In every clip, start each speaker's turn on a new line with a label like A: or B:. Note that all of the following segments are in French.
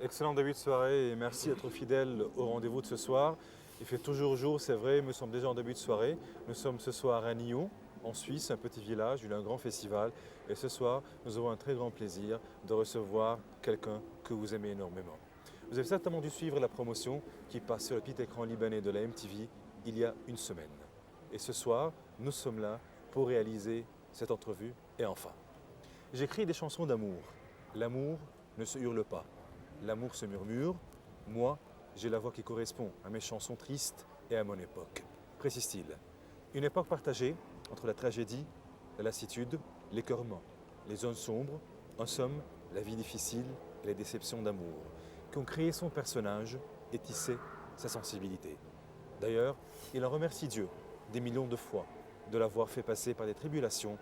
A: Excellent début de soirée et merci d'être fidèle au rendez-vous de ce soir. Il fait toujours jour, c'est vrai, nous sommes déjà en début de soirée. Nous sommes ce soir à Nyon, en Suisse, un petit village, il y a un grand festival. Et ce soir, nous avons un très grand plaisir de recevoir quelqu'un que vous aimez énormément. Vous avez certainement dû suivre la promotion qui passe sur le petit écran libanais de la MTV il y a une semaine. Et ce soir, nous sommes là pour réaliser cette entrevue et enfin. J'écris des chansons d'amour. L'amour ne se hurle pas. L'amour se murmure. Moi, j'ai la voix qui correspond à mes chansons tristes et à mon époque. Précise-t-il. Une époque partagée entre la tragédie, la lassitude, l'écœurement, les zones sombres, en somme, la vie difficile et les déceptions d'amour, qui ont créé son personnage et tissé sa sensibilité. D'ailleurs, il en remercie Dieu des millions de fois de l'avoir fait passer par des tribulations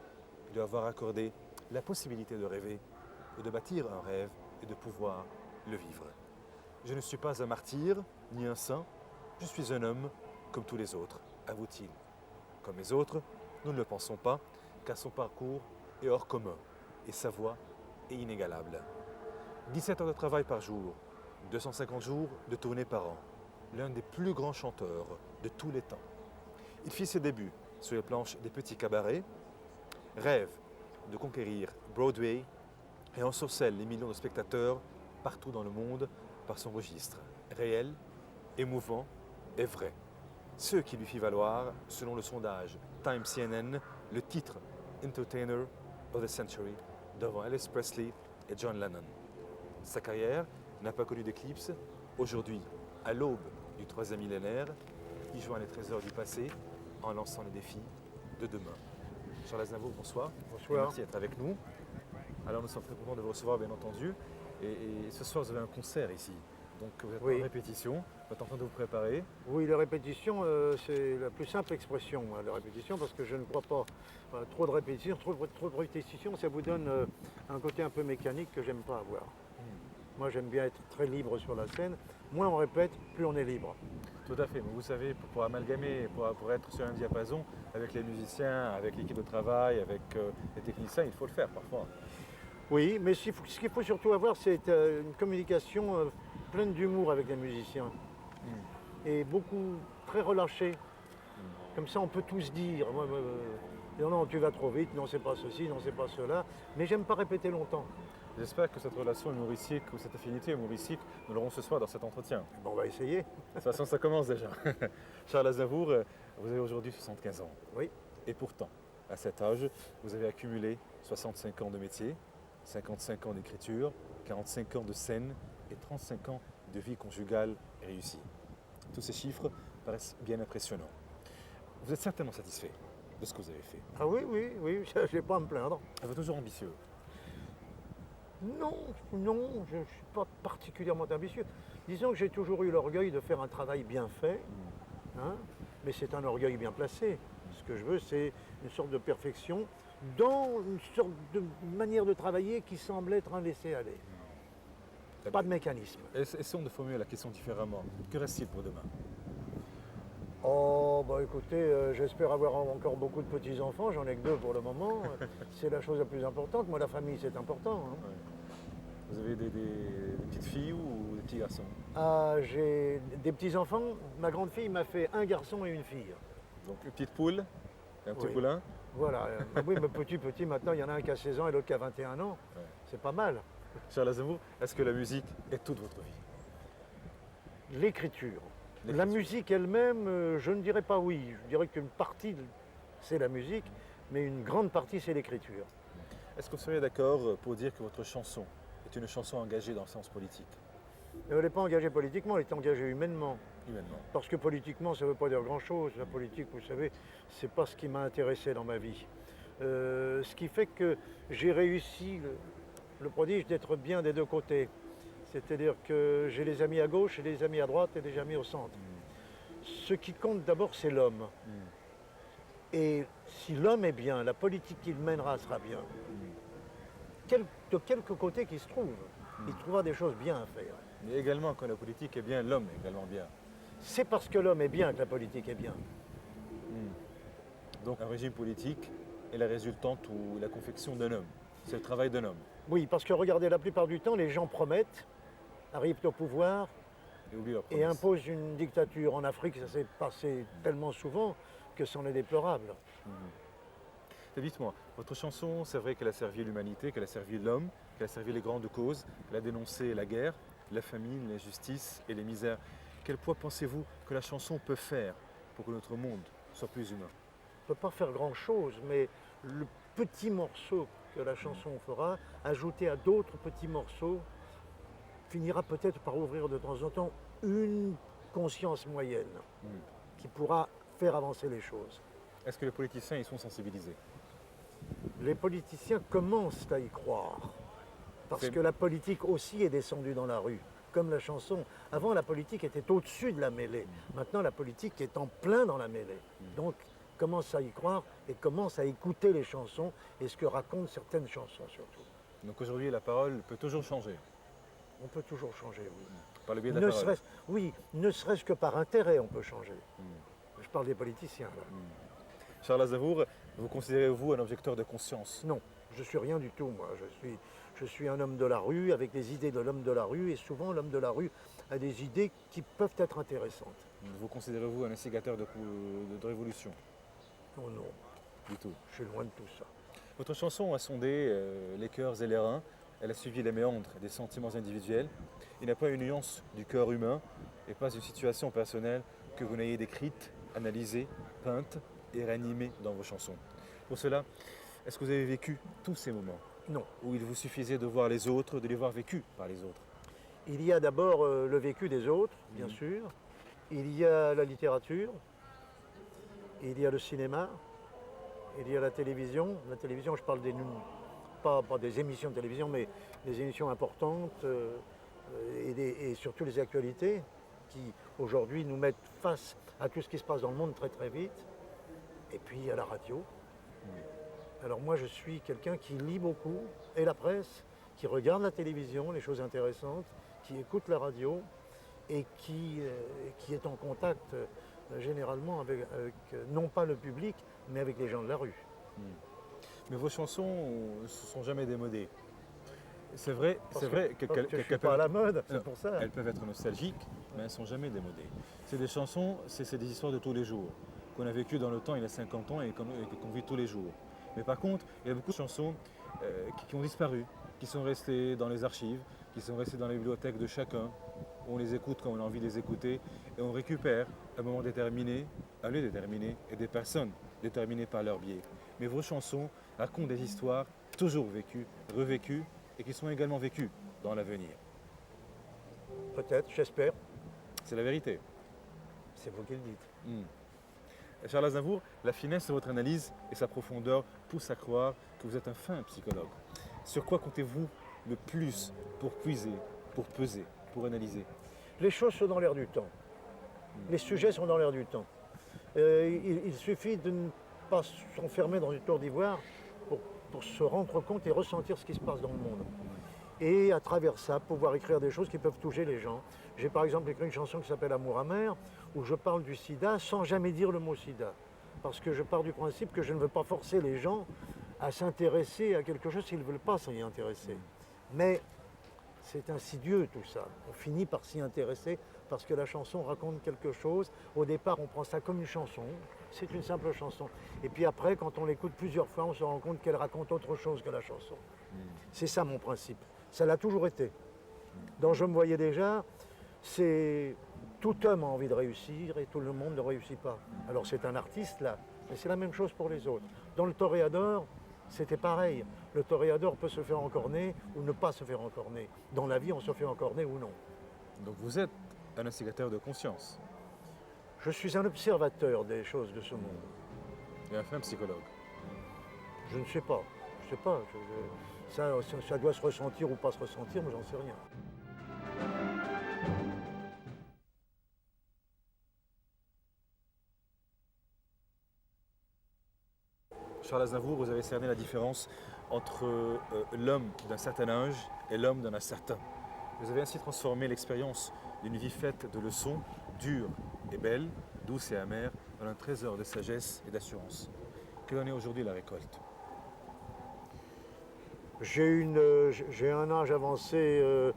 A: et de lui avoir accordé la possibilité de rêver et de bâtir un rêve et de pouvoir le vivre. Je ne suis pas un martyr ni un saint, je suis un homme comme tous les autres, avoue-t-il. Comme les autres, nous ne le pensons pas, car son parcours est hors commun et sa voix est inégalable. 17 heures de travail par jour, 250 jours de tournée par an, l'un des plus grands chanteurs de tous les temps. Il fit ses débuts sur les planches des petits cabarets, rêve de conquérir Broadway et ensorcelle les millions de spectateurs partout dans le monde par son registre réel, émouvant et vrai. Ce qui lui fit valoir, selon le sondage Time CNN, le titre Entertainer of the Century devant Elvis Presley et John Lennon. Sa carrière n'a pas connu d'éclipse. Aujourd'hui, à l'aube du troisième millénaire, il joint les trésors du passé en lançant les défis de demain. Charles Aznavour, bonsoir.
B: Bonsoir.
A: Et merci d'être avec nous. Alors nous sommes très contents de vous recevoir, bien entendu. Et ce soir, vous avez un concert ici. Donc vous êtes en répétition, vous êtes en train de vous préparer.
B: Oui, la répétition, c'est la plus simple expression, la répétition, parce que je ne crois pas trop de répétition. Trop de répétition, ça vous donne un côté un peu mécanique que j'aime pas avoir. Moi, j'aime bien être très libre sur la scène. Moins on répète, plus on est libre.
A: Tout à fait, mais vous savez, pour amalgamer, pour être sur un diapason avec les musiciens, avec l'équipe de travail, avec les techniciens, il faut le faire parfois.
B: Oui, mais ce qu'il faut surtout avoir, c'est une communication pleine d'humour avec les musiciens. Et beaucoup, très relâché. Comme ça, on peut tous dire, non, non, tu vas trop vite, non, c'est pas ceci, non, c'est pas cela. Mais j'aime pas répéter longtemps.
A: J'espère que cette relation humoristique ou cette affinité humoristique, nous l'aurons ce soir dans cet entretien.
B: Bon, on va essayer.
A: De toute façon, ça commence déjà. Charles Aznavour, vous avez aujourd'hui 75 ans.
B: Oui.
A: Et pourtant, à cet âge, vous avez accumulé 65 ans de métier, 55 ans d'écriture, 45 ans de scène et 35 ans de vie conjugale réussie. Tous ces chiffres paraissent bien impressionnants. Vous êtes certainement satisfait de ce que vous avez fait.
B: Ah oui, je n'ai pas à me plaindre.
A: Vous êtes toujours ambitieux.
B: Non, je ne suis pas particulièrement ambitieux. Disons que j'ai toujours eu l'orgueil de faire un travail bien fait, mais c'est un orgueil bien placé. Ce que je veux, c'est une sorte de perfection dans une sorte de manière de travailler qui semble être un laisser-aller. Pas de mécanisme.
A: Essayons de formuler la question différemment. Que reste-t-il pour demain?
B: Oh, bah écoutez, j'espère avoir encore beaucoup de petits-enfants, j'en ai que 2 pour le moment. C'est la chose la plus importante. Moi, la famille, c'est important.
A: Ouais. Vous avez des petites filles ou des petits garçons?
B: Ah, j'ai des petits-enfants. Ma grande fille m'a fait un garçon et une fille.
A: Donc une petite poule et un petit
B: Oui.
A: poulain?
B: Voilà. Oui, mais petit, maintenant, il y en a un qui a 16 ans et l'autre qui a 21 ans.
A: Ouais.
B: C'est pas mal.
A: Charles Aznavour, est-ce que la musique est toute votre vie?
B: L'écriture. La musique elle-même, je ne dirais pas oui. Je dirais qu'une partie, c'est la musique, mais une grande partie, c'est l'écriture.
A: Est-ce que vous seriez d'accord pour dire que votre chanson est une chanson engagée dans le sens politique?
B: Elle n'est pas engagée politiquement, elle est engagée humainement.
A: Humainement.
B: Parce que politiquement, ça ne veut pas dire grand-chose. La politique, vous savez, c'est pas ce qui m'a intéressé dans ma vie. Ce qui fait que j'ai réussi le prodige d'être bien des deux côtés. C'est-à-dire que j'ai les amis à gauche et les amis à droite et les amis au centre. Ce qui compte d'abord, c'est l'homme. Et si l'homme est bien, la politique qu'il mènera sera bien. De quelque côté qu'il se trouve, il trouvera des choses bien à faire.
A: Mais également, quand la politique est bien, l'homme est également bien.
B: C'est parce que l'homme est bien que la politique est bien.
A: Donc un régime politique est la résultante ou la confection d'un homme. C'est le travail d'un homme.
B: Oui, parce que regardez, la plupart du temps, les gens promettent arrivent au pouvoir
A: Et oublie leur
B: et
A: promesse.
B: imposent une dictature. En Afrique, ça s'est passé tellement souvent que c'en est déplorable.
A: Et dites-moi, votre chanson, c'est vrai qu'elle a servi l'humanité, qu'elle a servi l'homme, qu'elle a servi les grandes causes, elle a dénoncé la guerre, la famine, l'injustice et les misères. Quel poids pensez-vous que la chanson peut faire pour que notre monde soit plus humain?
B: On ne peut pas faire grand-chose, mais le petit morceau que la chanson fera, ajouté à d'autres petits morceaux, finira peut-être par ouvrir de temps en temps une conscience moyenne qui pourra faire avancer les choses.
A: Est-ce que les politiciens y sont sensibilisés?
B: Les politiciens commencent à y croire, parce
A: C'est-
B: que la politique aussi est descendue dans la rue, comme la chanson. Avant, la politique était au-dessus de la mêlée. Maintenant, la politique est en plein dans la mêlée. Donc, commence à y croire et commence à écouter les chansons et ce que racontent certaines chansons surtout.
A: Donc aujourd'hui, la parole peut toujours changer
B: On peut toujours changer, oui.
A: par le biais de la
B: Ne
A: parole.
B: serait-ce, oui, ne serait-ce que par intérêt, on peut changer. Je parle des politiciens, là.
A: Charles Aznavour, vous considérez-vous un objecteur de conscience?
B: Non, je suis rien du tout, moi. Je suis un homme de la rue avec des idées de l'homme de la rue et souvent l'homme de la rue a des idées qui peuvent être intéressantes.
A: Vous considérez-vous un instigateur de révolution?
B: Non, non,
A: Du tout.
B: je suis loin de tout ça.
A: Votre chanson a sondé les cœurs et les reins, elle a suivi les méandres des sentiments individuels. Il n'y a pas une nuance du cœur humain et pas une situation personnelle que vous n'ayez décrite, analysée, peinte et réanimée dans vos chansons. Pour cela, est-ce que vous avez vécu tous ces moments
B: Non.
A: où il vous suffisait de voir les autres, de les voir vécus par les autres?
B: Il y a d'abord le vécu des autres, bien sûr. Il y a la littérature. Il y a le cinéma. Il y a la télévision. La télévision, je parle pas des émissions de télévision, mais des émissions importantes et surtout les actualités qui aujourd'hui nous mettent face à tout ce qui se passe dans le monde très très vite. Et puis il y a la radio. Alors moi je suis quelqu'un qui lit beaucoup, et la presse, qui regarde la télévision, les choses intéressantes, qui écoute la radio et qui est en contact généralement avec, non pas le public, mais avec les gens de la rue.
A: Mais vos chansons ne se sont jamais démodées. C'est vrai,
B: Parce
A: que
B: parce que je ne suis pas à la mode, c'est pour ça.
A: elles peuvent être nostalgiques, mais elles ne sont jamais démodées. C'est des chansons, c'est des histoires de tous les jours, qu'on a vécues dans le temps il y a 50 ans et qu'on vit tous les jours. Mais par contre, il y a beaucoup de chansons qui ont disparu, qui sont restées dans les archives, qui sont restées dans les bibliothèques de chacun. On les écoute quand on a envie de les écouter et on récupère un moment déterminé, un lieu déterminé et des personnes déterminées par leur biais. Mais vos chansons racontent des histoires toujours vécues, revécues et qui sont également vécues dans l'avenir.
B: Peut-être, j'espère.
A: C'est la vérité.
B: C'est vous qui le dites.
A: Charles Aznavour, la finesse de votre analyse et sa profondeur poussent à croire que vous êtes un fin psychologue. Sur quoi comptez-vous le plus pour puiser, pour peser, pour analyser?
B: Les choses sont dans l'air du temps. Les sujets sont dans l'air du temps. Il suffit de ne pas s'enfermer dans une tour d'ivoire pour se rendre compte et ressentir ce qui se passe dans le monde. Et à travers ça, pouvoir écrire des choses qui peuvent toucher les gens. J'ai par exemple écrit une chanson qui s'appelle Amour amer, où je parle du sida sans jamais dire le mot sida. Parce que je pars du principe que je ne veux pas forcer les gens à s'intéresser à quelque chose s'ils ne veulent pas s'y intéresser. Mais c'est insidieux tout ça. On finit par s'y intéresser parce que la chanson raconte quelque chose. Au départ, on prend ça comme une chanson. C'est une simple chanson. Et puis après, quand on l'écoute plusieurs fois, on se rend compte qu'elle raconte autre chose que la chanson. C'est ça mon principe. Ça l'a toujours été. Dans Je me voyais déjà, c'est tout homme a envie de réussir et tout le monde ne réussit pas. Alors c'est un artiste là, mais c'est la même chose pour les autres. Dans le toréador, c'était pareil. Le toréador peut se faire encorner ou ne pas se faire encorner. Dans la vie, on se fait encorner ou non.
A: Donc vous êtes un instigateur de conscience
B: Je suis un observateur des choses de ce monde.
A: et un fin psychologue.
B: Je ne sais pas. Je sais pas. Ça doit se ressentir ou pas se ressentir, mais j'en sais rien.
A: Charles Aznavour, vous avez cerné la différence entre l'homme d'un certain âge et l'homme d'un certain. Vous avez ainsi transformé l'expérience d'une vie faite de leçons dures et belles, douces et amères, en un trésor de sagesse et d'assurance. Quelle en est aujourd'hui la récolte?
B: J'ai un âge avancé,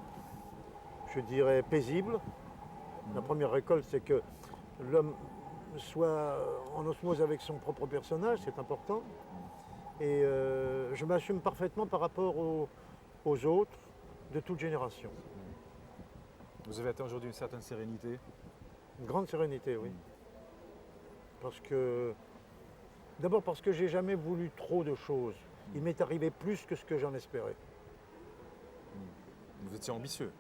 B: je dirais, paisible. La première récolte, c'est que l'homme soit en osmose avec son propre personnage, c'est important. Et je m'assume parfaitement par rapport aux autres de toute génération.
A: Vous avez atteint aujourd'hui une certaine sérénité.
B: Une grande sérénité, oui. D'abord parce que j'ai jamais voulu trop de choses. Il m'est arrivé plus que ce que j'en espérais.
A: Vous étiez ambitieux.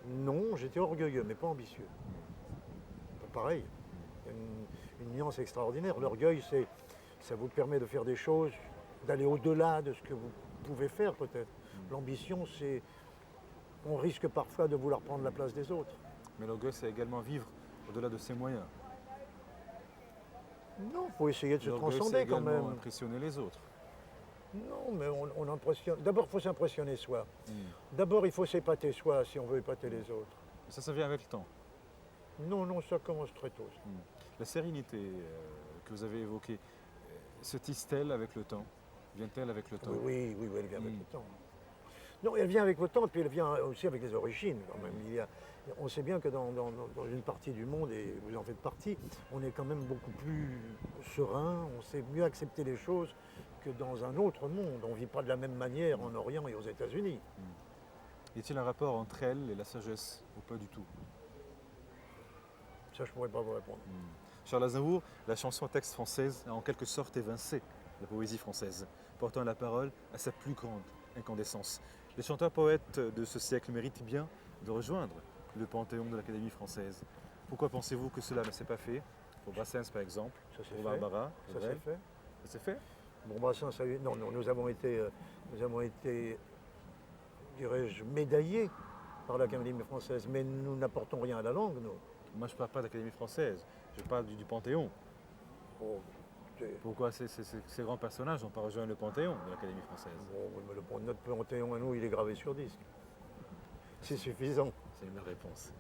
B: Non, j'étais orgueilleux, mais pas ambitieux. Pas pareil. Il y a une nuance extraordinaire. L'orgueil, ça vous permet de faire des choses, d'aller au-delà de ce que vous pouvez faire peut-être. L'ambition, c'est... On risque parfois de vouloir prendre la place des autres.
A: Mais l'orgueil, c'est également vivre au-delà de ses moyens.
B: Non, il faut essayer de se
A: L'orgueil,
B: transcender
A: c'est
B: quand
A: également
B: même.
A: impressionner les autres.
B: Non, mais on impressionne. D'abord, il faut s'impressionner soi. D'abord, il faut s'épater soi si on veut épater les autres.
A: Ça vient avec le temps.
B: Non, non, ça commence très tôt.
A: La sérénité que vous avez évoquée, se tisse-t-elle avec le temps? Vient-elle avec le temps?
B: Oui, oui, oui, elle vient avec le temps. Non, elle vient avec le temps, et puis elle vient aussi avec les origines quand même. On sait bien que dans une partie du monde, et vous en faites partie, on est quand même beaucoup plus serein, on sait mieux accepter les choses que dans un autre monde. On ne vit pas de la même manière en Orient et aux États-Unis.
A: Y a-t-il un rapport entre elle et la sagesse ou pas du tout?
B: Ça, je ne pourrais pas vous répondre.
A: Charles Aznavour, la chanson à texte française a en quelque sorte évincé la poésie française, portant la parole à sa plus grande incandescence. Les chanteurs-poètes de ce siècle méritent bien de rejoindre le panthéon de l'Académie française. Pourquoi pensez-vous que cela ne s'est pas fait? Pour Brassens, par exemple,
B: Ça s'est
A: pour
B: fait.
A: Barbara,
B: Ça s'est fait.
A: Ça s'est fait?
B: Bon, Brassens, non, non, nous avons été, dirais-je, médaillés par l'Académie française, mais nous n'apportons rien à la langue, nous.
A: Moi, je ne parle pas d'Académie française, je parle du Panthéon.
B: Oh,
A: Pourquoi ces grands personnages n'ont pas rejoint le Panthéon de l'Académie française?
B: bon, mais notre panthéon à nous, il est gravé sur disque. C'est suffisant.
A: C'est une réponse.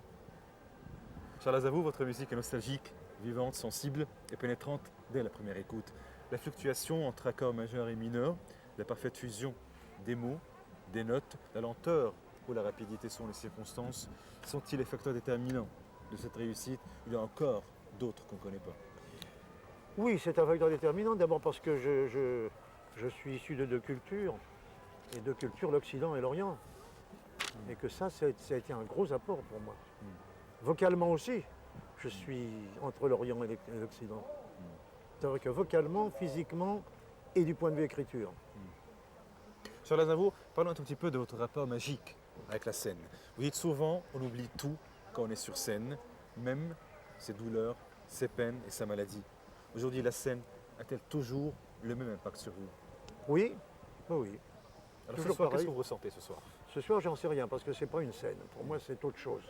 A: Charles Aznavour, votre musique est nostalgique, vivante, sensible et pénétrante dès la première écoute. La fluctuation entre accords majeurs et mineurs, la parfaite fusion des mots, des notes, la lenteur ou la rapidité sont les circonstances, sont-ils les facteurs déterminants de cette réussite? Il y a encore d'autres qu'on ne connaît pas.
B: Oui, c'est un facteur déterminant, d'abord parce que je suis issu de deux cultures, et deux cultures, l'Occident et l'Orient. Et que ça a été un gros apport pour moi. Vocalement aussi, je suis entre l'Orient et l'Occident. C'est-à-dire que vocalement, physiquement et du point de vue écriture.
A: Charles Aznavour, parlons un tout petit peu de votre rapport magique avec la scène. Vous dites souvent, on oublie tout quand on est sur scène, même ses douleurs, ses peines et sa maladie. Aujourd'hui, la scène a-t-elle toujours le même impact sur vous?
B: Oui, oui.
A: Alors
B: Toujours
A: ce soir, qu'est-ce
B: pareil.
A: que vous ressentez ce soir?
B: Ce soir, j'en sais rien parce que c'est pas une scène. Pour moi, c'est autre chose.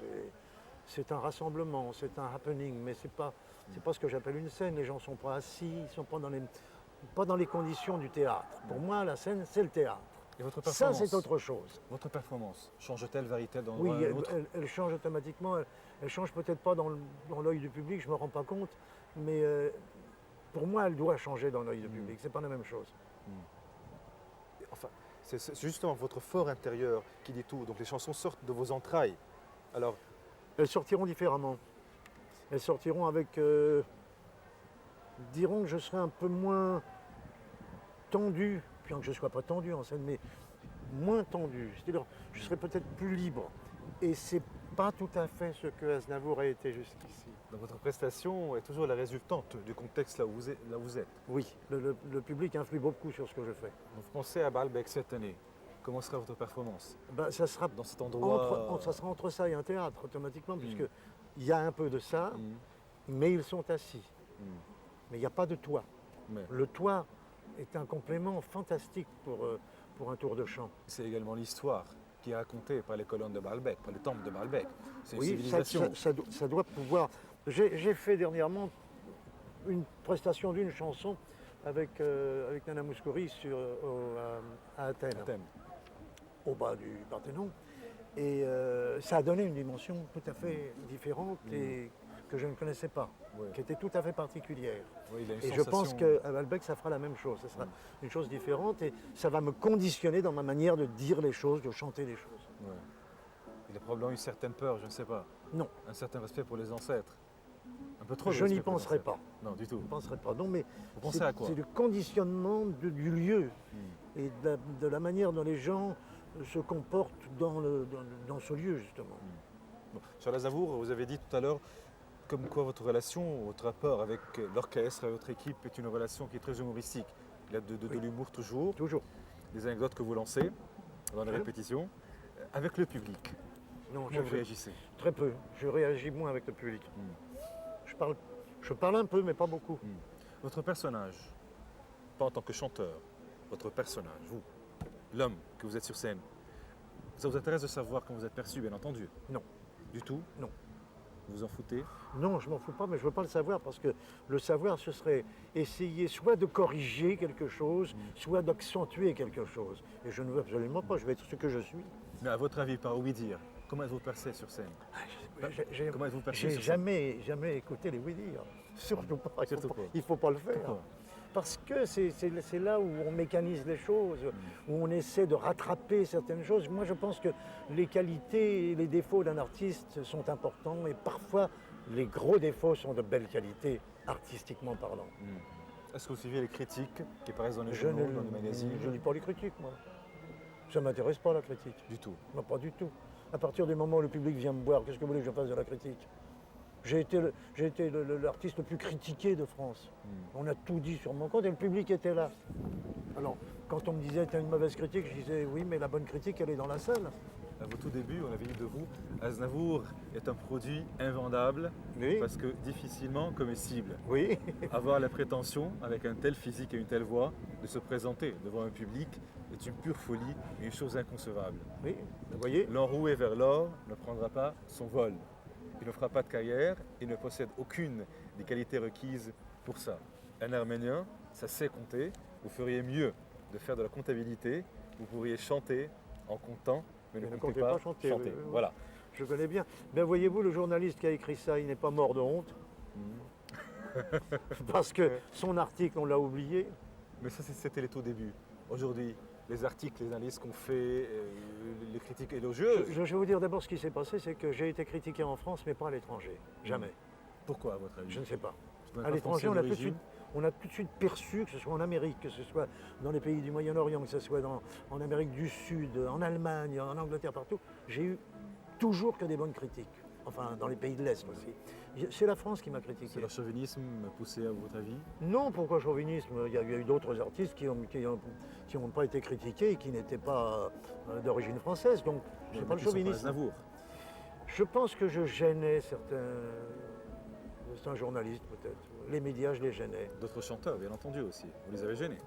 B: C'est un rassemblement, c'est un happening, mais c'est pas ce que j'appelle une scène. Les gens sont pas assis, ils sont pas dans les conditions du théâtre. Pour moi, la scène, c'est le théâtre.
A: Et votre
B: Ça,
A: performance?
B: c'est autre chose.
A: Votre performance change-t-elle, varie-t-elle dans
B: Oui,
A: un autre?
B: elle change automatiquement. Elle change peut-être pas dans l'œil du public, je me rends pas compte, mais pour moi, elle doit changer dans l'œil du public. C'est pas la même chose.
A: Enfin, c'est justement votre fort intérieur qui dit tout. Donc les chansons sortent de vos entrailles. Alors,
B: Elles sortiront différemment. Elles sortiront avec... diront que je serai un peu moins tendu, bien que je ne sois pas tendu en scène, mais moins tendu. C'est-à-dire, je serai peut-être plus libre. Et c'est pas tout à fait ce que Aznavour a été jusqu'ici.
A: dans votre prestation est toujours la résultante du contexte là où vous êtes.
B: Oui, le public influe beaucoup sur ce que je fais.
A: Vous pensez à Baalbek cette année. Comment sera votre performance
B: Ben, ça sera
A: dans cet endroit?
B: ça sera entre ça et un théâtre, automatiquement, puisque il y a un peu de ça,
A: Mm.
B: mais ils sont assis. Mais il n'y a pas de toit.
A: Mais
B: Le toit est un complément fantastique pour un tour de chant.
A: c'est également l'histoire qui est racontée par les colonnes de Baalbek, par les temples de Baalbek. C'est une
B: Oui,
A: civilisation.
B: ça doit pouvoir... J'ai fait dernièrement une prestation d'une chanson avec Nana Mouskouri à Athènes,
A: Athènes.
B: au bas du Parthénon. Et ça a donné une dimension tout à fait différente et que je ne connaissais pas,
A: Oui.
B: qui était tout à fait particulière.
A: Oui, il a une
B: Et je pense
A: sensation-
B: qu'à Baalbek, ça fera la même chose. Ça sera une chose différente et ça va me conditionner dans ma manière de dire les choses, de chanter les choses.
A: Ouais. Il Il a probablement eu certaines peurs, je ne sais pas.
B: Non,
A: Un certain respect pour les ancêtres. Un peu trop de
B: je n'y
A: respect pour les
B: penserai
A: ancêtres.
B: pas.
A: Non, du tout.
B: Je ne penserai pas. Non, mais
A: Vous pensez
B: c'est
A: à quoi?
B: c'est le conditionnement du lieu
A: Hmm.
B: et de la manière dont les gens se comportent dans ce lieu, justement.
A: Bon. Charles Aznavour, vous avez dit tout à l'heure comme quoi votre relation, votre rapport avec l'orchestre, avec votre équipe est une relation qui est très humoristique. Il y a de
B: Oui.
A: l'humour toujours,
B: Toujours.
A: des anecdotes que vous lancez dans les
B: Oui.
A: répétitions. Avec le public,
B: Non,
A: comment vous réagissez?
B: très peu. Je réagis moins avec le public.
A: Hmm.
B: Je parle un peu, mais pas beaucoup.
A: Hmm. Votre personnage, pas en tant que chanteur, votre personnage, vous, l'homme que vous êtes sur scène, ça vous intéresse de savoir comment vous êtes perçu, bien entendu?
B: Non.
A: Du tout?
B: Non.
A: Vous vous en foutez?
B: Non, je m'en fous pas, mais je veux pas le savoir parce que le savoir, ce serait essayer soit de corriger quelque chose, soit d'accentuer quelque chose. Et je ne veux absolument pas, je vais être ce que je suis.
A: Mais à votre avis, par oui dire, comment êtes-vous percé sur scène? Comment êtes-vous perçu
B: J'ai
A: sur scène?
B: jamais écouté les oui-dire. Surtout pas.
A: Surtout pas.
B: Il faut pas le faire.
A: Pourquoi?
B: Parce que c'est là où on mécanise les choses, où on essaie de rattraper certaines choses. Moi, je pense que les qualités et les défauts d'un artiste sont importants et parfois les gros défauts sont de belles qualités, artistiquement parlant.
A: Est-ce que vous suivez les critiques qui apparaissent dans les
B: Je
A: journaux,
B: ne
A: dans les magazines?
B: je lis pas les critiques, moi. Ça ne m'intéresse pas, la critique.
A: Du tout.
B: Non, pas du tout. À partir du moment où le public vient me voir, qu'est-ce que vous voulez que je fasse de la critique? J'ai été l'artiste le plus critiqué de France. On a tout dit sur mon compte et le public était là. Alors, quand on me disait t'as une mauvaise critique, je disais oui, mais la bonne critique, elle est dans la salle.
A: À vos tout débuts, on avait dit de vous, Aznavour est un produit invendable
B: Oui.
A: parce que difficilement comestible.
B: Oui.
A: Avoir la prétention, avec un tel physique et une telle voix, de se présenter devant un public est une pure folie et une chose inconcevable.
B: Oui, vous voyez.
A: L'enroué vers l'or ne prendra pas son vol. Il ne fera pas de carrière et ne possède aucune des qualités requises pour ça. Un Arménien, ça sait compter. Vous feriez mieux de faire de la comptabilité. Vous pourriez chanter en comptant, mais ne comptez pas chanter.
B: oui, oui, oui.
A: Voilà.
B: Je connais bien. Ben voyez-vous, le journaliste qui a écrit ça, il n'est pas mort de honte. Parce que son article, on l'a oublié.
A: Mais ça, c'était les tout débuts. Aujourd'hui, les articles, les analyses qu'on fait, les critiques élogieuses.
B: Je vais vous dire d'abord ce qui s'est passé, c'est que j'ai été critiqué en France, mais pas à l'étranger. Jamais.
A: Pourquoi, à votre avis?
B: Je ne sais pas.
A: Vous n'êtes
B: À
A: pas
B: l'étranger,
A: français d'origine?
B: on a tout de suite perçu, que ce soit en Amérique, que ce soit dans les pays du Moyen-Orient, que ce soit en Amérique du Sud, en Allemagne, en Angleterre, partout, j'ai eu toujours que des bonnes critiques. Enfin, dans les pays de l'Est aussi. C'est la France qui m'a critiqué.
A: C'est leur chauvinisme poussé, à votre avis?
B: Non, pourquoi chauvinisme? Il y a eu d'autres artistes qui n'ont pas été critiqués et qui n'étaient pas d'origine française. Donc, c'est pas le chauvinisme.
A: Aznavour.
B: Je pense que je gênais certains journalistes, peut-être. Les médias, je les gênais.
A: D'autres chanteurs, bien entendu aussi. Vous les avez gênés.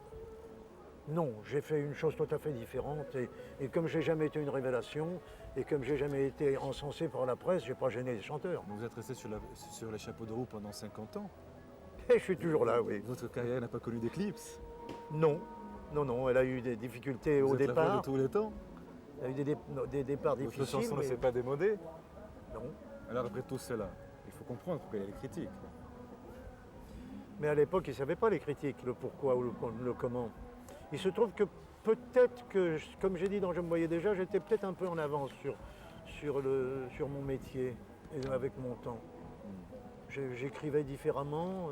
B: Non, j'ai fait une chose tout à fait différente. Et comme j'ai jamais été une révélation, et comme j'ai jamais été encensé par la presse, j'ai pas gêné les chanteurs.
A: Vous êtes resté sur les chapeaux de roue pendant 50 ans.
B: Et je suis toujours là, oui.
A: Votre carrière n'a pas connu d'éclipse.
B: Non, non, elle a eu des difficultés
A: Vous
B: au
A: êtes la voix
B: départ.
A: de tous les temps.
B: Il y a eu des départs
A: Votre
B: difficiles.
A: chanson ne
B: mais
A: s'est pas démodée.
B: non.
A: Alors après tout cela, il faut comprendre pourquoi il y a les critiques.
B: Mais à l'époque, ils ne savaient pas les critiques, le pourquoi ou le comment. Il se trouve que peut-être que, comme j'ai dit dans Je me voyais déjà, j'étais peut-être un peu en avance sur mon métier et avec mon temps. J'écrivais différemment,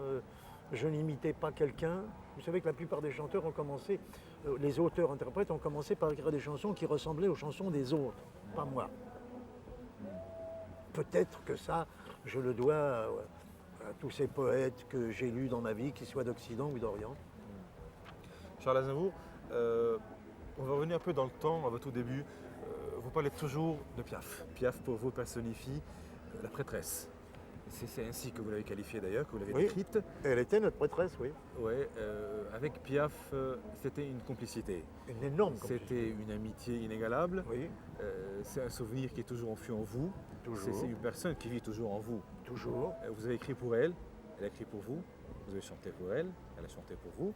B: je n'imitais pas quelqu'un. Vous savez que la plupart des chanteurs ont commencé, les auteurs-interprètes ont commencé par écrire des chansons qui ressemblaient aux chansons des autres, pas moi. Peut-être que ça, je le dois à tous ces poètes que j'ai lus dans ma vie, qu'ils soient d'Occident ou d'Orient.
A: Charles Aznavour, on va revenir un peu dans le temps, à votre tout début. Vous parlez toujours de Piaf. Piaf, pour vous, personnifie la prêtresse. C'est ainsi que vous l'avez qualifiée d'ailleurs, que vous l'avez
B: Oui.
A: décrite.
B: Elle était notre prêtresse, oui.
A: Ouais, avec Piaf, c'était une complicité.
B: Une énorme complicité.
A: C'était une amitié inégalable.
B: Oui,
A: C'est un souvenir qui est toujours enfui en vous.
B: toujours.
A: C'est une personne qui vit toujours en vous.
B: Toujours.
A: Vous avez écrit pour elle, elle a écrit pour vous. Vous avez chanté pour elle, elle a chanté pour vous.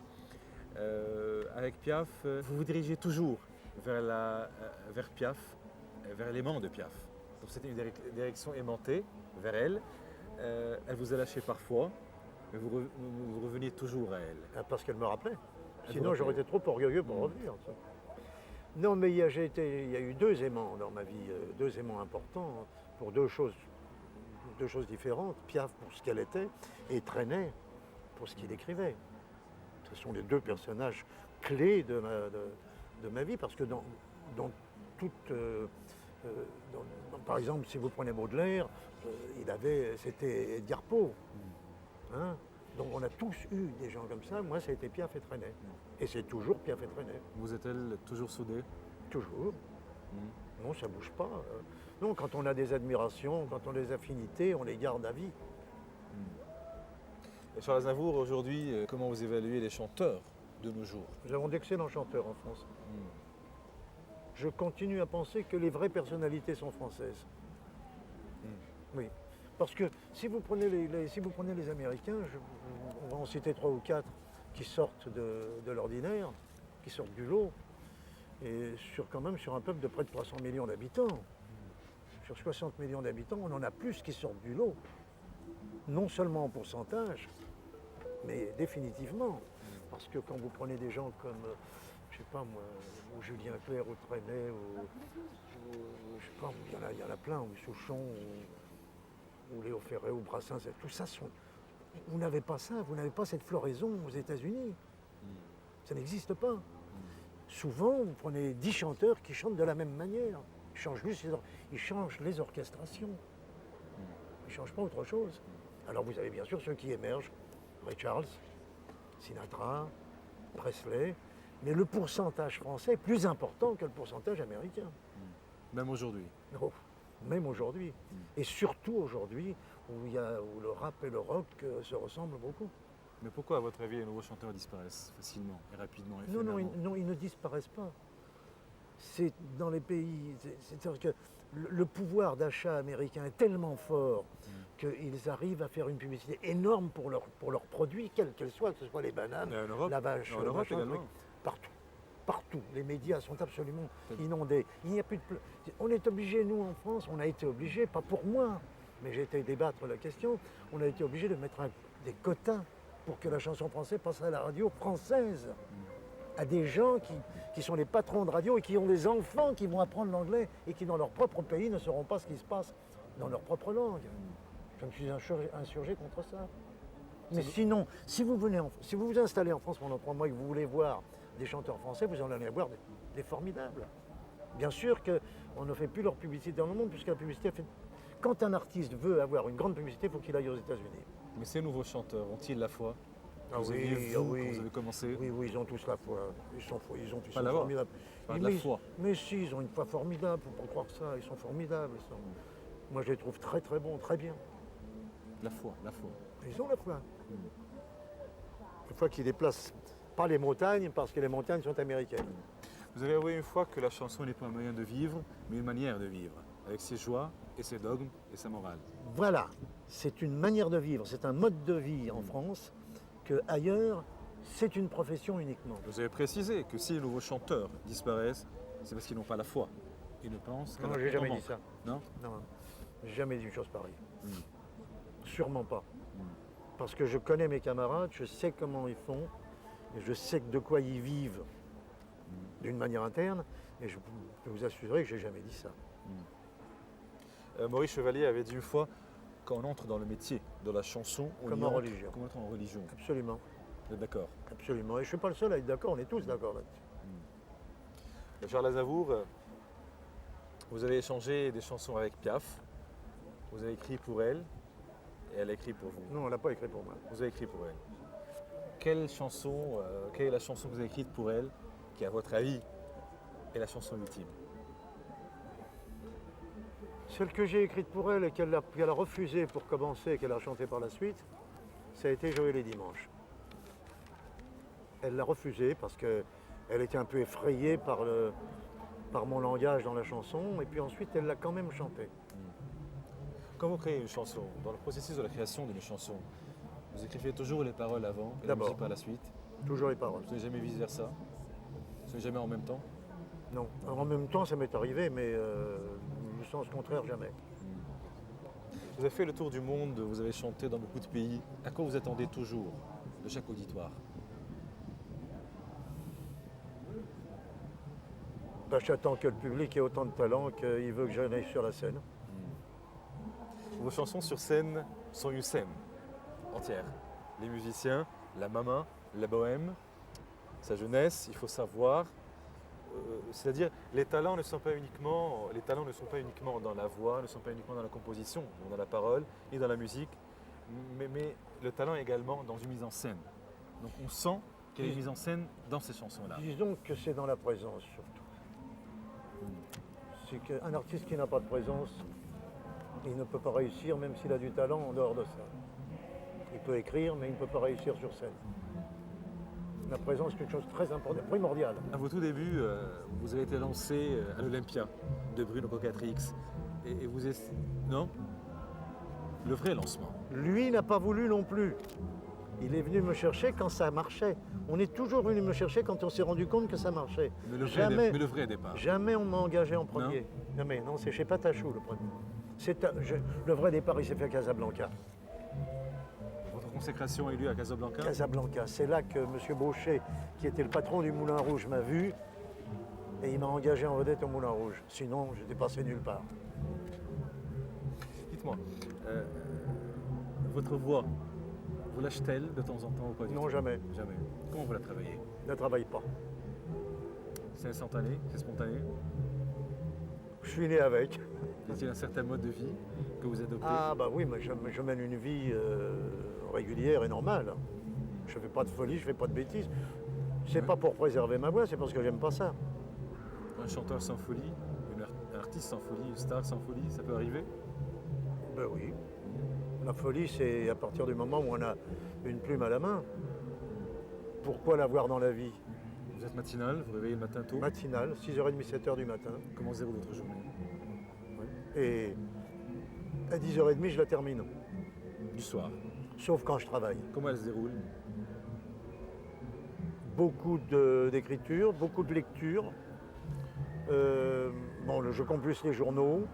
A: Avec Piaf, vous vous dirigez toujours vers Piaf, vers l'aimant de Piaf. Donc c'était une direction aimantée vers elle. Elle vous a lâché parfois, mais vous reveniez toujours à elle.
B: Ah, parce qu'elle me rappelait.
A: Elle
B: Sinon,
A: vous
B: j'aurais
A: rappelait.
B: été trop orgueilleux pour revenir. Ça. Non, mais il y a eu deux aimants dans ma vie, deux aimants importants pour deux choses différentes. Piaf pour ce qu'elle était et Trenet pour ce qu'il écrivait. Ce sont les deux personnages clés de ma vie parce que dans toute... par exemple, si vous prenez Baudelaire, c'était Edgar Poe. Hein. Donc on a tous eu des gens comme ça. Moi, ça a été Piaf et Trenet. Et c'est toujours Piaf et Trenet.
A: Vous êtes-elle toujours soudés?
B: Toujours. Non, ça ne bouge pas. Non, quand on a des admirations, quand on a des affinités, on les garde à vie.
A: Et Charles Aznavour, aujourd'hui, comment vous évaluez les chanteurs de nos jours?
B: Nous avons d'excellents chanteurs en France. Je continue à penser que les vraies personnalités sont françaises. Oui. Parce que si vous prenez les Américains, on va en citer 3 ou 4 qui sortent de l'ordinaire, qui sortent du lot, et quand même sur un peuple de près de 300 millions d'habitants. Sur 60 millions d'habitants, on en a plus qui sortent du lot. Non seulement en pourcentage, mais définitivement. Parce que quand vous prenez des gens comme, je sais pas moi, ou Julien Clerc, ou Trenet, ou je sais pas, il y en a plein, ou Souchon, ou Léo Ferré, ou Brassens, tout ça vous n'avez pas ça, vous n'avez pas cette floraison aux États-Unis. Ça n'existe pas. Souvent, vous prenez 10 chanteurs qui chantent de la même manière. Ils changent les orchestrations. Ils ne changent pas autre chose. Alors vous avez bien sûr ceux qui émergent, Ray Charles, Sinatra, Presley, mais le pourcentage français est plus important que le pourcentage américain.
A: Même aujourd'hui?
B: Oh, même aujourd'hui. Et surtout aujourd'hui, où le rap et le rock se ressemblent beaucoup.
A: Mais pourquoi, à votre avis, les nouveaux chanteurs disparaissent facilement et rapidement et
B: Non,
A: éphémèrement?
B: ils ne disparaissent pas. C'est dans les pays... C'est-à-dire que le pouvoir d'achat américain est tellement fort qu'ils arrivent à faire une publicité énorme pour leurs produits, quels qu'elles soient, que ce soit les bananes,
A: Mais en Europe,
B: la vache,
A: en Europe
B: machin,
A: également.
B: truc. Partout. Partout. Les médias sont absolument inondés. Il n'y a plus de... On est obligé, nous, en France, on a été obligé, pas pour moi, mais j'ai été débattre la question, on a été obligé de mettre des quotas pour que la chanson française passe à la radio française. À des gens qui sont les patrons de radio et qui ont des enfants qui vont apprendre l'anglais et qui, dans leur propre pays, ne sauront pas ce qui se passe dans leur propre langue. Je me suis insurgé contre ça. Mais sinon, si vous vous installez en France pendant 3 mois et que vous voulez voir des chanteurs français, vous en allez voir des formidables. Bien sûr qu'on ne fait plus leur publicité dans le monde, puisque la publicité fait... Quand un artiste veut avoir une grande publicité, il faut qu'il aille aux États-Unis.
A: Mais ces nouveaux chanteurs ont-ils la foi?
B: Ah
A: Vous
B: oui,
A: aviez,
B: ah
A: vous,
B: oui.
A: quand vous avez commencé?
B: Oui, ils ont tous la foi. Ils sont
A: Pas la foi.
B: formidables.
A: Pas de la foi.
B: Mais si, ils ont une foi formidable, il ne faut pas croire ça. Ils sont formidables. Moi, je les trouve très très bons, très bien.
A: La foi, la foi.
B: Ils ont la foi. Une foi qui déplace pas les montagnes, parce que les montagnes sont américaines.
A: Vous avez avoué une fois que la chanson n'est pas un moyen de vivre, mais une manière de vivre, avec ses joies et ses dogmes et sa morale.
B: Voilà, c'est une manière de vivre, c'est un mode de vie en France que ailleurs, c'est une profession uniquement.
A: Vous avez précisé que si les nouveaux chanteurs disparaissent, c'est parce qu'ils n'ont pas la foi. Ils ne pensent qu'à
B: Non,
A: leur
B: j'ai
A: propre
B: jamais dit
A: manque.
B: ça.
A: Non?
B: Non, j'ai jamais dit une chose pareille. Sûrement pas. Parce que je connais mes camarades, je sais comment ils font, et je sais de quoi ils vivent d'une manière interne, et je peux vous assurer que j'ai jamais dit ça.
A: Maurice Chevalier avait dit une fois, quand on entre dans le métier de la chanson, on
B: Comme
A: y
B: en
A: entre
B: religion.
A: comme on entre en religion.
B: Absolument,
A: Vous êtes d'accord?
B: absolument. Et je ne suis pas le seul à être d'accord, on est tous d'accord là-dessus.
A: Charles Aznavour, vous avez échangé des chansons avec Piaf, vous avez écrit pour elle, et elle a écrit pour vous.
B: Non, on ne l'a pas écrit pour moi.
A: Vous avez écrit pour elle. Quelle est la chanson que vous avez écrite pour elle, qui à votre avis est la chanson ultime?
B: Celle que j'ai écrite pour elle et qu'elle a refusée pour commencer et qu'elle a chantée par la suite, ça a été Joël et Dimanche. Elle l'a refusée parce qu'elle était un peu effrayée par mon langage dans la chanson, et puis ensuite elle l'a quand même chantée.
A: Quand vous créez une chanson, dans le processus de la création d'une chanson, vous écrivez toujours les paroles avant et la
B: D'abord.
A: musique par la suite.
B: Toujours les paroles.
A: Vous n'avez jamais vice versa? Vous n'avez jamais en même temps?
B: Non. Alors, en même temps, ça m'est arrivé, mais du sens contraire, jamais.
A: Vous avez fait le tour du monde, vous avez chanté dans beaucoup de pays. À quoi vous attendez toujours de chaque auditoire?
B: Ben, j'attends que le public ait autant de talent qu'il veut que j'aille sur la scène.
A: Vos chansons sur scène sont une scène entière. Les musiciens, la maman, la bohème, sa jeunesse, il faut savoir. C'est-à-dire, les talents ne sont pas uniquement dans la voix, ne sont pas uniquement dans la composition, ou dans la parole, ni dans la musique, mais le talent est également dans une mise en scène. Donc on sent qu'il y a une mise en scène dans ces chansons-là.
B: Disons que c'est dans la présence surtout. C'est qu'un artiste qui n'a pas de présence, il ne peut pas réussir même s'il a du talent en dehors de ça. Il peut écrire mais il ne peut pas réussir sur scène. La présence est quelque chose de très important, primordial.
A: À vos tout débuts, vous avez été lancé à l'Olympia de Bruno Cocatrix. Et vous êtes... Non? Le vrai lancement.
B: Lui n'a pas voulu non plus. Il est venu me chercher quand ça marchait. On est toujours venu me chercher quand on s'est rendu compte que ça marchait.
A: Mais le vrai départ.
B: Jamais on m'a engagé en premier. Jamais. Non, c'est chez Patachou le premier. Le vrai départ, il s'est fait à Casablanca.
A: Votre consécration a eu lieu à Casablanca?
B: Casablanca, c'est là que M. Baucher, qui était le patron du Moulin Rouge, m'a vu et il m'a engagé en vedette au Moulin Rouge. Sinon, j'étais passé nulle part.
A: Dites-moi, votre voix, vous lâche-t-elle de temps en temps ou pas du
B: Non,
A: tout?
B: jamais.
A: Jamais. Comment vous la travaillez?
B: Ne travaille pas.
A: C'est instantané? C'est spontané?
B: Je suis né avec.
A: Y a-t-il un certain mode de vie que vous adoptez?
B: Ah bah oui, mais je mène une vie régulière et normale. Je fais pas de folie, je fais pas de bêtises. C'est pas pour préserver ma voix, c'est parce que j'aime pas ça.
A: Un chanteur sans folie, un artiste sans folie, une star sans folie, ça peut arriver?
B: Ben oui. La folie, c'est à partir du moment où on a une plume à la main. Pourquoi l'avoir dans la vie?
A: Vous êtes matinal, vous réveillez le matin tôt?
B: Matinale, 6h30, 7h du matin.
A: Comment vous votre journée?
B: Et à 10h30, je la termine.
A: Du soir.
B: Sauf quand je travaille.
A: Comment elle se déroule?
B: Beaucoup d'écriture, beaucoup de lecture. Je compulse les journaux.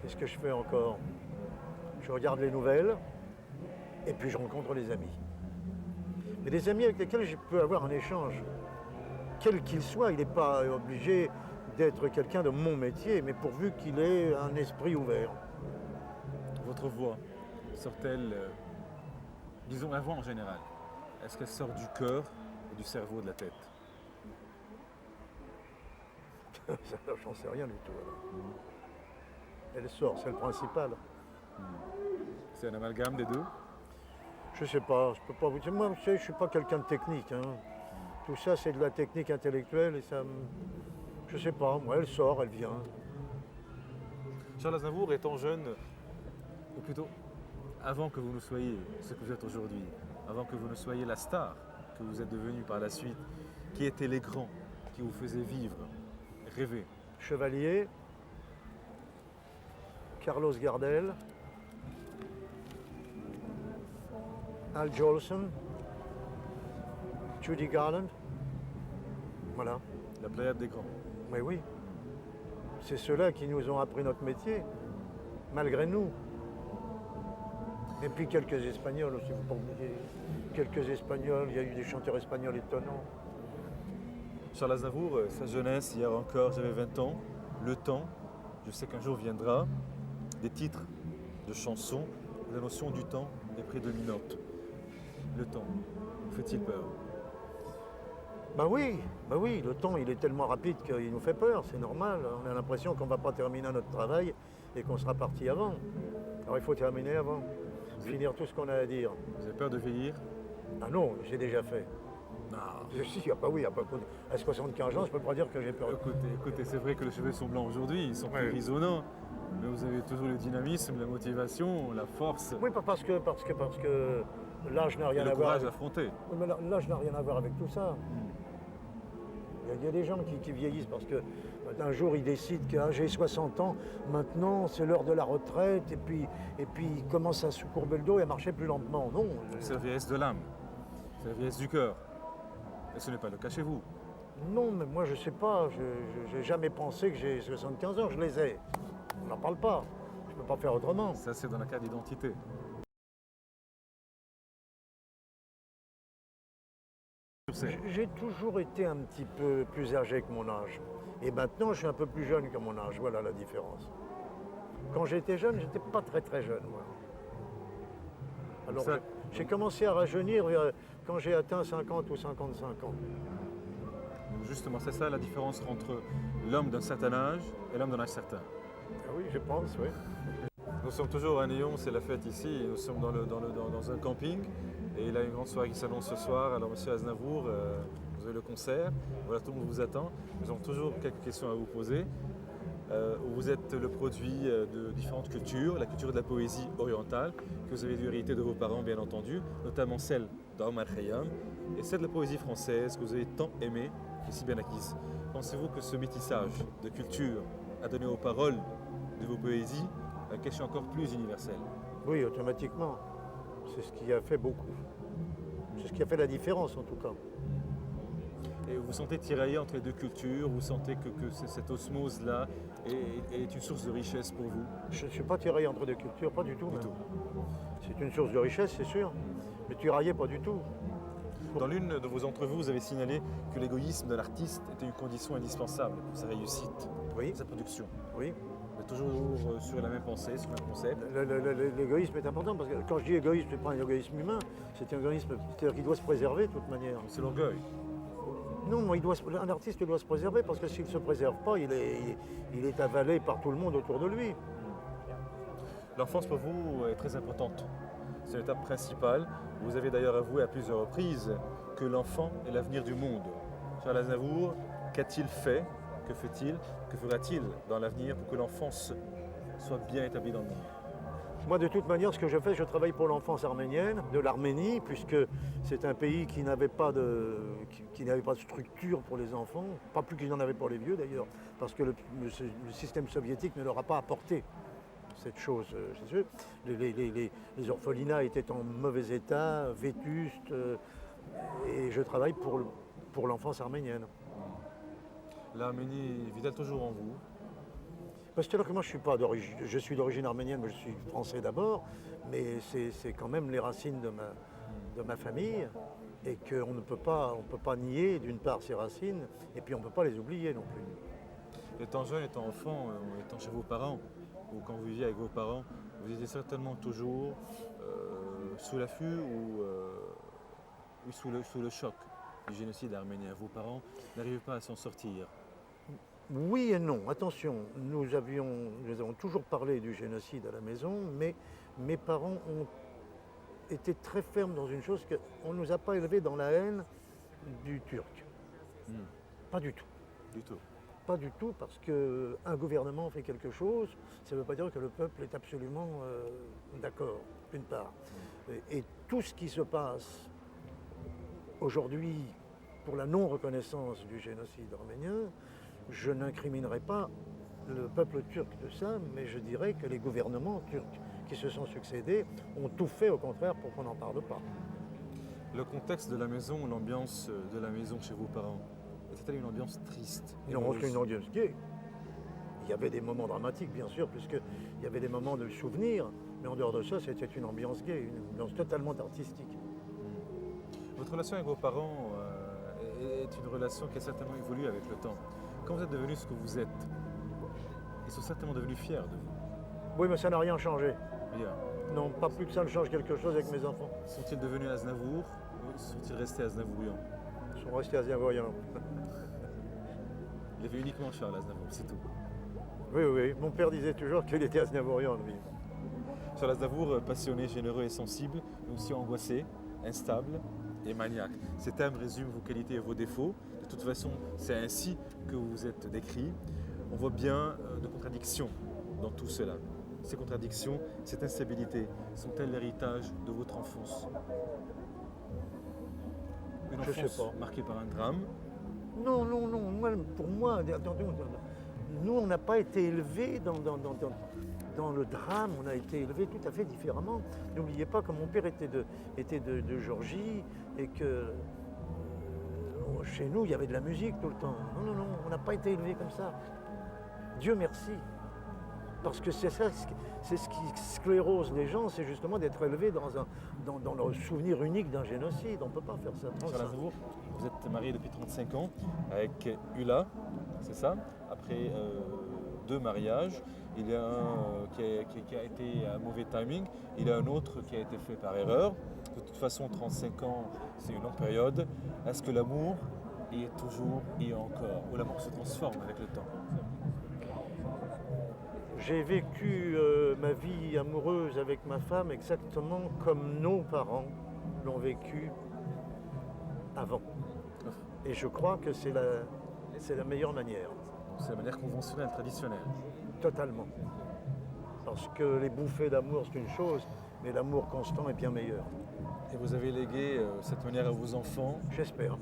B: Qu'est-ce que je fais encore? Je regarde les nouvelles et puis je rencontre les amis. Et des amis avec lesquels je peux avoir un échange. Quel qu'il soit, il n'est pas obligé d'être quelqu'un de mon métier, mais pourvu qu'il ait un esprit ouvert.
A: Votre voix sort-elle, disons la voix en général, est-ce qu'elle sort du cœur ou du cerveau, de la tête?
B: Ça, j'en sais rien du tout. Elle sort, c'est le principal.
A: C'est un amalgame des deux?
B: Je sais pas, je peux pas vous dire. Moi, je suis pas quelqu'un de technique. Hein. Tout ça, c'est de la technique intellectuelle et ça me... Je sais pas, moi, elle sort, elle vient.
A: Charles Aznavour, étant jeune, ou plutôt avant que vous ne soyez ce que vous êtes aujourd'hui, avant que vous ne soyez la star que vous êtes devenu par la suite, qui étaient les grands qui vous faisaient vivre, rêver?
B: Chevalier, Carlos Gardel, Al Jolson, Judy Garland. Voilà.
A: La pléiade des grands.
B: Mais oui, c'est ceux-là qui nous ont appris notre métier, malgré nous. Et puis quelques Espagnols aussi, il ne faut pas oublier. Quelques Espagnols, il y a eu des chanteurs espagnols étonnants.
A: Charles Aznavour, sa jeunesse, hier encore, j'avais 20 ans. Le temps, je sais qu'un jour viendra. Des titres de chansons, la notion du temps est prédominante. Le temps, vous fait-il peur?
B: Ben oui, le temps il est tellement rapide qu'il nous fait peur, c'est normal. On a l'impression qu'on ne va pas terminer notre travail et qu'on sera parti avant. Alors il faut terminer avant, finir tout ce qu'on a à dire.
A: Vous avez peur de vieillir?
B: Ah non, j'ai déjà fait.
A: Non.
B: Ah bah oui, à 75 ans, je ne peux pas dire que j'ai peur.
A: Écoutez, c'est vrai que les cheveux sont blancs aujourd'hui, ils sont plus grisonnants, mais vous avez toujours le dynamisme, la motivation, la force.
B: Oui, parce que l'âge n'a rien
A: et le
B: à voir.
A: courage d'affronter.
B: Oui, mais l'âge n'a rien à voir avec tout ça. Il y a des gens qui vieillissent parce que un jour ils décident que j'ai 60 ans, maintenant c'est l'heure de la retraite, et puis ils commencent à se courber le dos et à marcher plus lentement. Non.
A: C'est la vieillesse de l'âme, c'est la vieillesse du cœur. Et ce n'est pas le cas chez vous.
B: Non, mais moi je sais pas, je n'ai jamais pensé que j'ai 75 ans, je les ai. On n'en parle pas, je ne peux pas faire autrement.
A: Ça c'est dans la carte d'identité.
B: J'ai toujours été un petit peu plus âgé que mon âge. Et maintenant, je suis un peu plus jeune que mon âge. Voilà la différence. Quand j'étais jeune, j'étais pas très très jeune, moi. Alors,
A: Ça-
B: j'ai commencé à rajeunir quand j'ai atteint 50 ou 55 ans.
A: Donc justement, c'est ça la différence entre l'homme d'un certain âge et l'homme d'un âge certain.
B: Ah oui, je pense, oui.
A: Nous sommes toujours à Nyon, c'est la fête ici, et nous sommes dans un camping. Et il y a une grande soirée qui s'annonce ce soir. Alors, monsieur Aznavour, vous avez le concert. Voilà, tout le monde vous attend. Nous avons toujours quelques questions à vous poser. Vous êtes le produit de différentes cultures, la culture de la poésie orientale, que vous avez dû hériter de vos parents, bien entendu, notamment celle d'Omar Khayyam, et celle de la poésie française que vous avez tant aimée et si bien acquise. Pensez-vous que ce métissage de culture a donné aux paroles de vos poésies quelque chose encore plus universel?
B: Oui, automatiquement. C'est ce qui a fait beaucoup. C'est ce qui a fait la différence, en tout cas.
A: Et vous sentez tiraillé entre les deux cultures, vous sentez que cette osmose-là est une source de richesse pour vous?
B: Je ne suis pas tiraillé entre deux cultures, pas du tout.
A: Du
B: même.
A: tout.
B: C'est une source de richesse, c'est sûr. Mais tiraillé, pas du tout.
A: Dans l'une de vos entrevues, vous avez signalé que l'égoïsme de l'artiste était une condition indispensable pour sa réussite,
B: Oui,
A: pour sa production.
B: oui.
A: Mais toujours sur la même pensée, sur le même concept.
B: L'égoïsme est important parce que quand je dis égoïsme, ce n'est pas un égoïsme humain, c'est un égoïsme qui doit se préserver de toute manière.
A: C'est l'orgueil.
B: Non, un artiste doit se préserver parce que s'il ne se préserve pas, il est avalé par tout le monde autour de lui.
A: L'enfance pour vous est très importante. C'est l'étape principale. Vous avez d'ailleurs avoué à plusieurs reprises que l'enfant est l'avenir du monde. Charles Aznavour, qu'a-t-il fait? Que fait-il? Que fera-t-il dans l'avenir pour que l'enfance soit bien établie dans le monde?
B: Moi, de toute manière, ce que je fais, je travaille pour l'enfance arménienne, de l'Arménie, puisque c'est un pays qui n'avait pas de structure pour les enfants, pas plus qu'il n'en avait pour les vieux d'ailleurs, parce que le système soviétique ne leur a pas apporté cette chose. C'est sûr. Les orphelinats étaient en mauvais état, vétustes, et je travaille pour l'enfance arménienne.
A: L'Arménie vit-elle toujours en vous?
B: Parce que là, que moi, je suis d'origine arménienne, mais je suis français d'abord, mais c'est quand même les racines de ma famille, et qu'on ne peut pas nier d'une part ces racines, et puis on ne peut pas les oublier non plus.
A: Étant jeune, étant enfant, étant chez vos parents, ou quand vous viviez avec vos parents, vous étiez certainement toujours sous l'affût ou sous le choc du génocide arménien. Vos parents n'arrivaient pas à s'en sortir.
B: Oui et non, attention, nous avons toujours parlé du génocide à la maison, mais mes parents ont été très fermes dans une chose, qu'on ne nous a pas élevés dans la haine du Turc. Pas du tout.
A: Du tout.
B: Pas du tout, parce qu'un gouvernement fait quelque chose, ça ne veut pas dire que le peuple est absolument d'accord, d'une part. Et tout ce qui se passe aujourd'hui pour la non-reconnaissance du génocide arménien, je n'incriminerai pas le peuple turc de ça, mais je dirais que les gouvernements turcs qui se sont succédés ont tout fait au contraire pour qu'on n'en parle pas.
A: Le contexte de la maison, l'ambiance de la maison chez vos parents, était-elle une ambiance triste?
B: Non, c'est une ambiance gay. Il y avait des moments dramatiques, bien sûr, puisqu'il y avait des moments de souvenirs, mais en dehors de ça, c'était une ambiance gay, une ambiance totalement artistique.
A: Votre relation avec vos parents est une relation qui a certainement évolué avec le temps. Quand vous êtes devenu ce que vous êtes, ils sont certainement devenus fiers de vous.
B: Oui, mais ça n'a rien changé.
A: Bien.
B: Non, pas plus que ça ne change quelque chose avec mes enfants.
A: Sont-ils devenus Aznavour ou sont-ils restés Aznavourians?
B: Ils sont restés aznavouriens.
A: Il y avait uniquement Charles Aznavour, c'est tout.
B: Oui, oui, mon père disait toujours qu'il était aznavourian, lui.
A: Charles Aznavour, passionné, généreux et sensible, mais aussi angoissé, instable et maniaque. Ces termes résument vos qualités et vos défauts. De toute façon, c'est ainsi que vous vous êtes décrit. On voit bien de contradictions dans tout cela. Ces contradictions, cette instabilité, sont-elles l'héritage de votre enfance? Une
B: Je sais
A: enfance
B: pas.
A: marquée par un drame?
B: Non, non, non. Pour moi, nous, on n'a pas été élevés dans le drame, on a été élevés tout à fait différemment. N'oubliez pas que mon père était de Géorgie et que chez nous, il y avait de la musique tout le temps. Non, non, non, on n'a pas été élevés comme ça. Dieu merci. Parce que c'est ça, c'est ce qui sclérose les gens, c'est justement d'être élevés dans le souvenir unique d'un génocide. On ne peut pas faire ça.
A: Charles Aznavour, Vous êtes marié depuis 35 ans avec Ula, c'est ça? Après 2 mariages, il y a un qui a été un mauvais timing, il y a un autre qui a été fait par erreur. De toute façon, 35 ans, c'est une longue période. Est-ce que l'amour y est toujours et encore, ou l'amour se transforme avec le temps?
B: J'ai vécu ma vie amoureuse avec ma femme exactement comme nos parents l'ont vécu avant. Et je crois que c'est la meilleure manière,
A: C'est la manière conventionnelle, traditionnelle.
B: totalement. Parce que les bouffées d'amour, c'est une chose, mais l'amour constant est bien meilleur.
A: Et vous avez légué cette manière à vos enfants.
B: J'espère.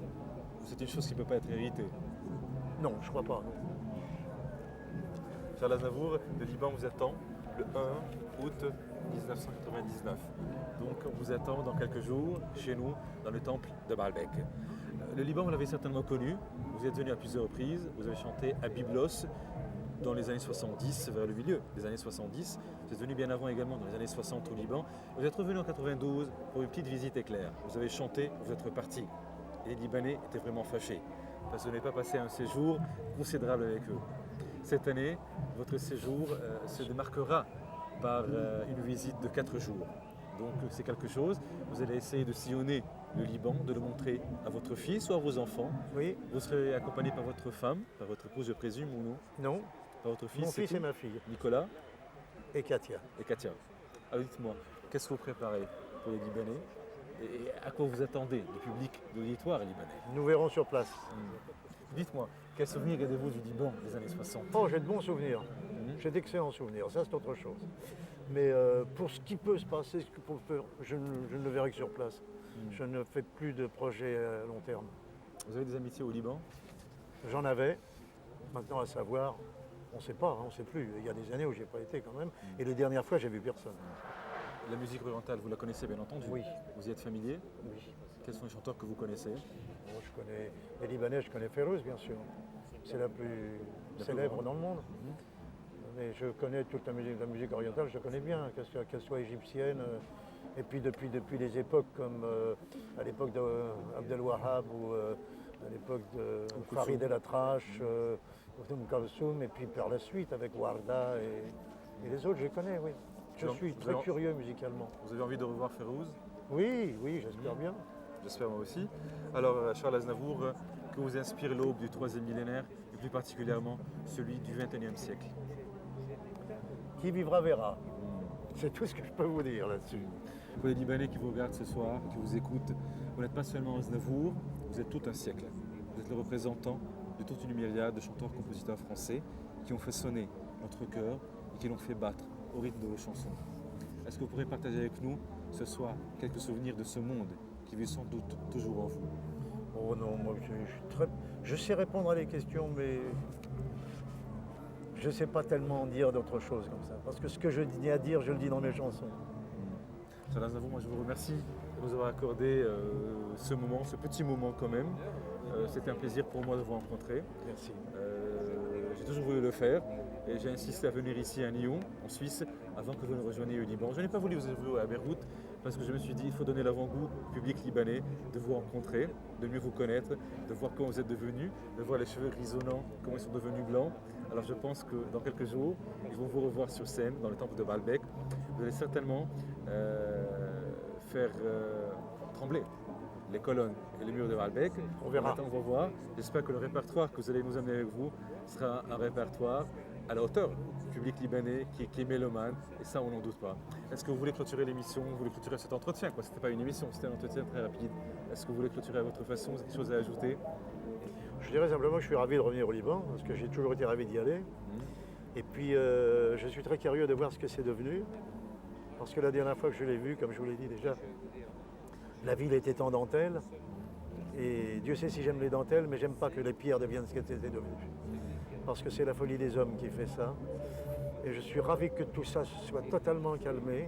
A: C'est une chose qui ne peut pas être héritée.
B: Non, je crois pas.
A: Charles Aznavour, le Liban vous attend le 1 août 1999. Donc on vous attend dans quelques jours chez nous dans le temple de Baalbek. Le Liban, vous l'avez certainement connu. Vous êtes venu à plusieurs reprises. Vous avez chanté à Byblos dans les années 70, vers le milieu des années 70. Vous êtes venu bien avant également dans les années 60 au Liban. Vous êtes revenu en 92 pour une petite visite éclair. Vous avez chanté, vous êtes reparti. Et les Libanais étaient vraiment fâchés parce que vous n'avez pas passé un séjour considérable avec eux. Cette année, votre séjour se démarquera par une visite de 4 jours. Donc c'est quelque chose. Vous allez essayer de sillonner le Liban, de le montrer à votre fils ou à vos enfants.
B: Oui,
A: Vous serez accompagné par votre femme, par votre épouse, je présume, ou non?
B: non.
A: Par votre fils,
B: Mon
A: c'est
B: fils
A: qui?
B: et ma fille.
A: Nicolas
B: Et Katia.
A: et Katia. Alors dites-moi, qu'est-ce que vous préparez pour les Libanais et à quoi vous attendez du public, de l'auditoire libanais?
B: Nous verrons sur place.
A: Dites-moi, quel souvenir gardez-vous du Liban des années 60?
B: Oh, j'ai de bons souvenirs.
A: Mhm.
B: J'ai d'excellents souvenirs. Ça, c'est autre chose. Mais pour ce qui peut se passer, je ne le verrai que sur place. Je ne fais plus de projets à long terme.
A: Vous avez des amitiés au Liban?
B: J'en avais. Maintenant, à savoir, on ne sait pas, hein, on ne sait plus. Il y a des années où je n'y ai pas été quand même. Et les dernières fois, j'ai vu personne.
A: La musique orientale, vous la connaissez bien entendu?
B: Oui.
A: Vous y êtes familier?
B: Oui.
A: Quels sont les chanteurs que vous connaissez?
B: Bon, je connais les Libanais, je connais Férouz, bien sûr. C'est la plus
A: La plus
B: célèbre
A: grande.
B: dans le monde. Mais je connais toute la musique orientale, je connais bien, qu'elle soit égyptienne. Et puis depuis les époques comme à l'époque d'Abdel Wahab ou à l'époque de Farid El Atrache, Kalsoum, et puis par la suite avec Warda et les autres, je les connais, oui. Je
A: Vous-
B: suis
A: vous
B: très
A: avez-
B: curieux musicalement.
A: Vous avez envie de revoir Férouz?
B: Oui, oui, j'espère bien.
A: J'espère moi aussi. Alors Charles Aznavour, que vous inspire l'aube du 3e millénaire et plus particulièrement celui du 21e siècle?
B: Qui vivra verra. C'est tout ce que je peux vous dire là-dessus.
A: Pour les Libanais qui vous regardent ce soir, qui vous écoutent, vous n'êtes pas seulement Aznavour, vous êtes tout un siècle. Vous êtes le représentant de toute une myriade de chanteurs-compositeurs français qui ont fait sonner notre cœur et qui l'ont fait battre au rythme de vos chansons. Est-ce que vous pourrez partager avec nous ce soir quelques souvenirs de ce monde qui vit sans doute toujours en vous?
B: Oh non, moi je sais répondre à les questions, mais je ne sais pas tellement dire d'autres choses comme ça. Parce que ce que je dis à dire, je le dis dans mes chansons.
A: Charles Aznavour, moi je vous remercie de nous avoir accordé ce moment, ce petit moment quand même. C'était un plaisir pour moi de vous rencontrer.
B: Merci.
A: J'ai toujours voulu le faire et j'ai insisté à venir ici à Lyon, en Suisse, avant que vous ne rejoigniez le Liban. Je n'ai pas voulu vous inviter à Beyrouth parce que je me suis dit il faut donner l'avant-goût au public libanais de vous rencontrer, de mieux vous connaître, de voir comment vous êtes devenus, de voir les cheveux grisonnants, comment ils sont devenus blancs. Alors je pense que dans quelques jours, ils vont vous revoir sur scène dans le temple de Baalbek. Vous allez certainement faire trembler les colonnes et les murs de Baalbek.
B: On verra.
A: On va voir. J'espère que le répertoire que vous allez nous amener avec vous sera un répertoire à la hauteur du public libanais qui est mélomane, et ça on n'en doute pas. Est-ce que vous voulez clôturer l'émission, vous voulez clôturer cet entretien? Ce n'était pas une émission, c'était un entretien très rapide. Est-ce que vous voulez clôturer à votre façon? Vous avez des choses à ajouter?
B: Je dirais simplement que je suis ravi de revenir au Liban, parce que j'ai toujours été ravi d'y aller. Et puis je suis très curieux de voir ce que c'est devenu. Parce que la dernière fois que je l'ai vu, comme je vous l'ai dit déjà, la ville était en dentelle. Et Dieu sait si j'aime les dentelles, mais j'aime pas que les pierres deviennent ce qu'elles étaient devenues. Parce que c'est la folie des hommes qui fait ça. Et je suis ravi que tout ça soit totalement calmé.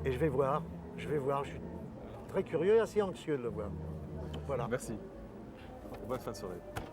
B: Et je vais voir, je suis très curieux et assez anxieux de le voir. Voilà.
A: Merci. Bonne fin de soirée.